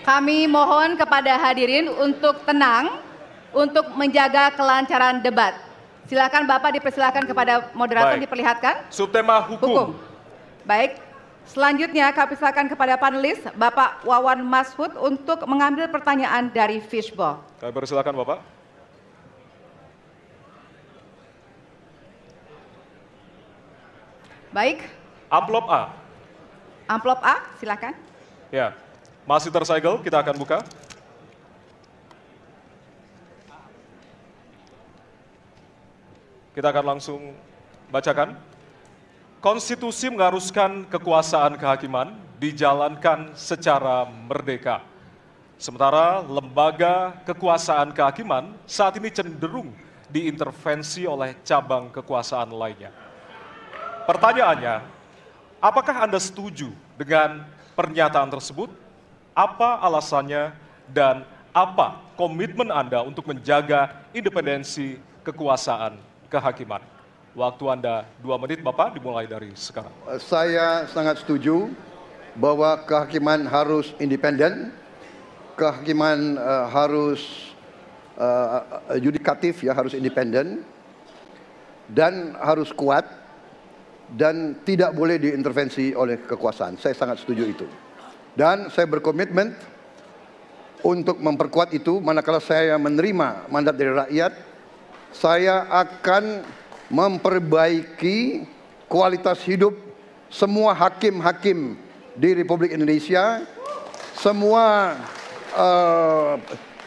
Kami mohon kepada hadirin untuk tenang, untuk menjaga kelancaran debat. Silakan Bapak dipersilakan kepada moderator. Baik. Diperlihatkan. Subtema hukum. Baik. Selanjutnya kami persilakan kepada panelis Bapak Wawan Masud untuk mengambil pertanyaan dari Fishball. Kami persilakan Bapak. Baik. Amplop A. Amplop A, silakan. Ya, masih tersegel, kita akan buka. Kita akan langsung bacakan. Konstitusi mengharuskan kekuasaan kehakiman dijalankan secara merdeka. Sementara lembaga kekuasaan kehakiman saat ini cenderung diintervensi oleh cabang kekuasaan lainnya. Pertanyaannya, apakah Anda setuju dengan pernyataan tersebut? Apa alasannya dan apa komitmen Anda untuk menjaga independensi kekuasaan kehakiman? Waktu Anda 2 menit, Bapak, dimulai dari sekarang. Saya sangat setuju bahwa kehakiman harus independen, kehakiman harus yudikatif, ya, harus independen, dan harus kuat, dan tidak boleh diintervensi oleh kekuasaan. Saya sangat setuju itu. Dan saya berkomitmen untuk memperkuat itu. Manakala saya menerima mandat dari rakyat, saya akan memperbaiki kualitas hidup semua hakim-hakim di Republik Indonesia, semua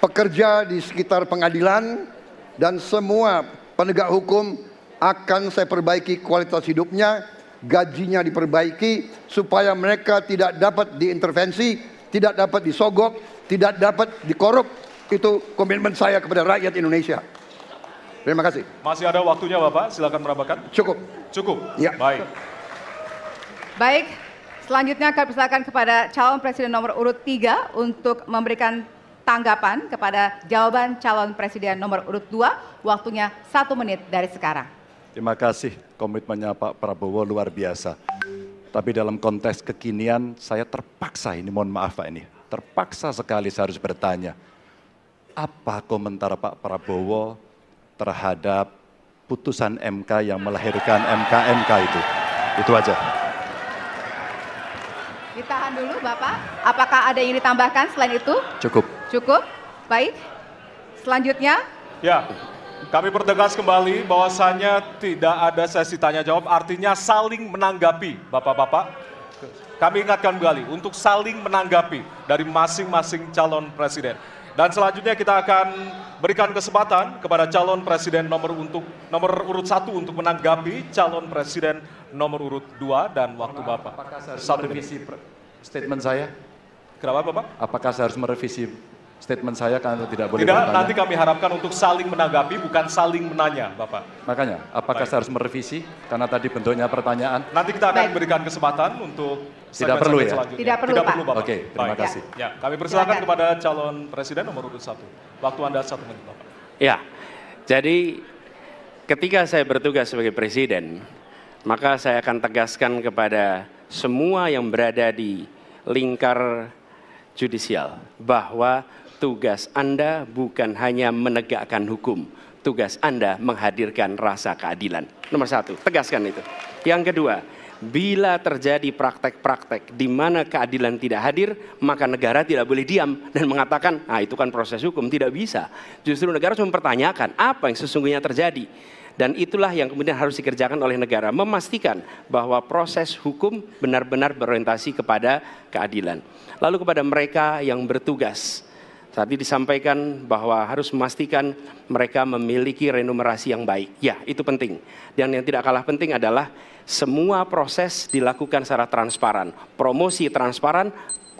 pekerja di sekitar pengadilan, dan semua penegak hukum akan saya perbaiki kualitas hidupnya, gajinya diperbaiki, supaya mereka tidak dapat diintervensi, tidak dapat disogok, tidak dapat dikorup. Itu komitmen saya kepada rakyat Indonesia. Terima kasih. Masih ada waktunya Bapak, silakan menambahkan. Cukup. Cukup? Ya. Baik. Baik, selanjutnya kami persilakan kepada calon presiden nomor urut 3 untuk memberikan tanggapan kepada jawaban calon presiden nomor urut 2. Waktunya 1 menit dari sekarang. Terima kasih, komitmennya Pak Prabowo luar biasa. Tapi dalam konteks kekinian saya terpaksa, ini mohon maaf Pak, ini terpaksa sekali saya harus bertanya. Apa komentar Pak Prabowo terhadap putusan MK yang melahirkan MK itu? Itu aja. Ditahan dulu Bapak, apakah ada yang ditambahkan selain itu? Cukup. Cukup, baik. Selanjutnya. Ya, kami pertegas kembali bahwasannya tidak ada sesi tanya jawab, artinya saling menanggapi Bapak-Bapak. Kami ingatkan kembali untuk saling menanggapi dari masing-masing calon presiden. Dan selanjutnya kita akan berikan kesempatan kepada calon presiden nomor urut 1 untuk menanggapi calon presiden nomor urut 2 dan waktu Bapak. Apakah saya harus merevisi statement saya? Kenapa Bapak? Apakah saya harus merevisi statement saya karena tidak boleh Tidak, bertanya? nanti kami harapkan untuk saling menanggapi, bukan saling menanya, Bapak. Makanya, apakah saya harus merevisi karena tadi bentuknya pertanyaan? Nanti kita akan berikan kesempatan untuk tidak perlu ya? selanjutnya. Tidak perlu, Pak. Bapak. Oke, terima kasih. Ya, kami persilakan kepada calon presiden nomor urut 1. Waktu Anda 1 menit, Bapak. Ya, jadi ketika saya bertugas sebagai presiden, maka saya akan tegaskan kepada semua yang berada di lingkar judisial bahwa tugas Anda bukan hanya menegakkan hukum, tugas Anda menghadirkan rasa keadilan. Nomor 1, tegaskan itu. Yang kedua, bila terjadi praktek-praktek di mana keadilan tidak hadir, maka negara tidak boleh diam dan mengatakan, ah itu kan proses hukum, tidak bisa. Justru negara harus mempertanyakan apa yang sesungguhnya terjadi. Dan itulah yang kemudian harus dikerjakan oleh negara, memastikan bahwa proses hukum benar-benar berorientasi kepada keadilan. Lalu kepada mereka yang bertugas, tadi disampaikan bahwa harus memastikan mereka memiliki remunerasi yang baik. Ya, itu penting. Dan yang tidak kalah penting adalah semua proses dilakukan secara transparan. Promosi transparan,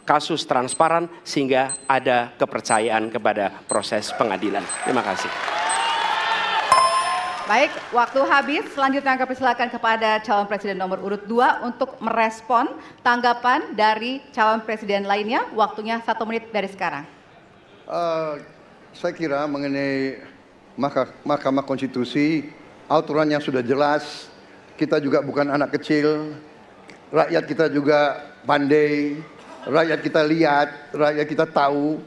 kasus transparan, sehingga ada kepercayaan kepada proses pengadilan. Terima kasih. Baik, waktu habis. Selanjutnya kami persilakan kepada calon presiden nomor urut 2 untuk merespon tanggapan dari calon presiden lainnya. Waktunya 1 menit dari sekarang. Saya kira mengenai Mahkamah Konstitusi, aturannya sudah jelas. Kita juga bukan anak kecil, rakyat kita juga pandai, rakyat kita lihat, rakyat kita tahu.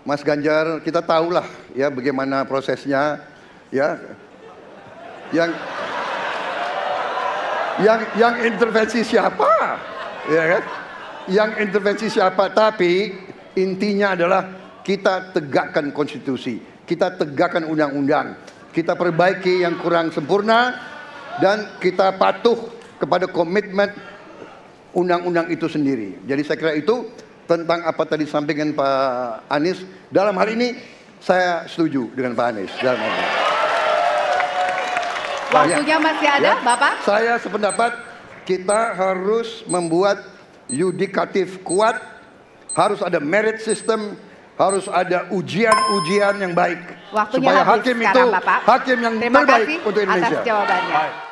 Mas Ganjar, kita tahulah ya bagaimana prosesnya, ya. Yang intervensi siapa, ya kan? Yang intervensi siapa? Tapi intinya adalah kita tegakkan konstitusi, kita tegakkan undang-undang, kita perbaiki yang kurang sempurna, dan kita patuh kepada komitmen undang-undang itu sendiri. Jadi saya kira itu tentang apa tadi disampaikan Pak Anies. Dalam hal ini saya setuju dengan Pak Anies. Dalam hal ini. Waktunya masih ada, Bapak? Saya sependapat kita harus membuat yudikatif kuat, harus ada merit system, harus ada ujian-ujian yang baik. Waktunya supaya habis hakim sekarang, itu Bapak. hakim yang Terima terbaik kasih untuk Indonesia. atas jawabannya. Baik.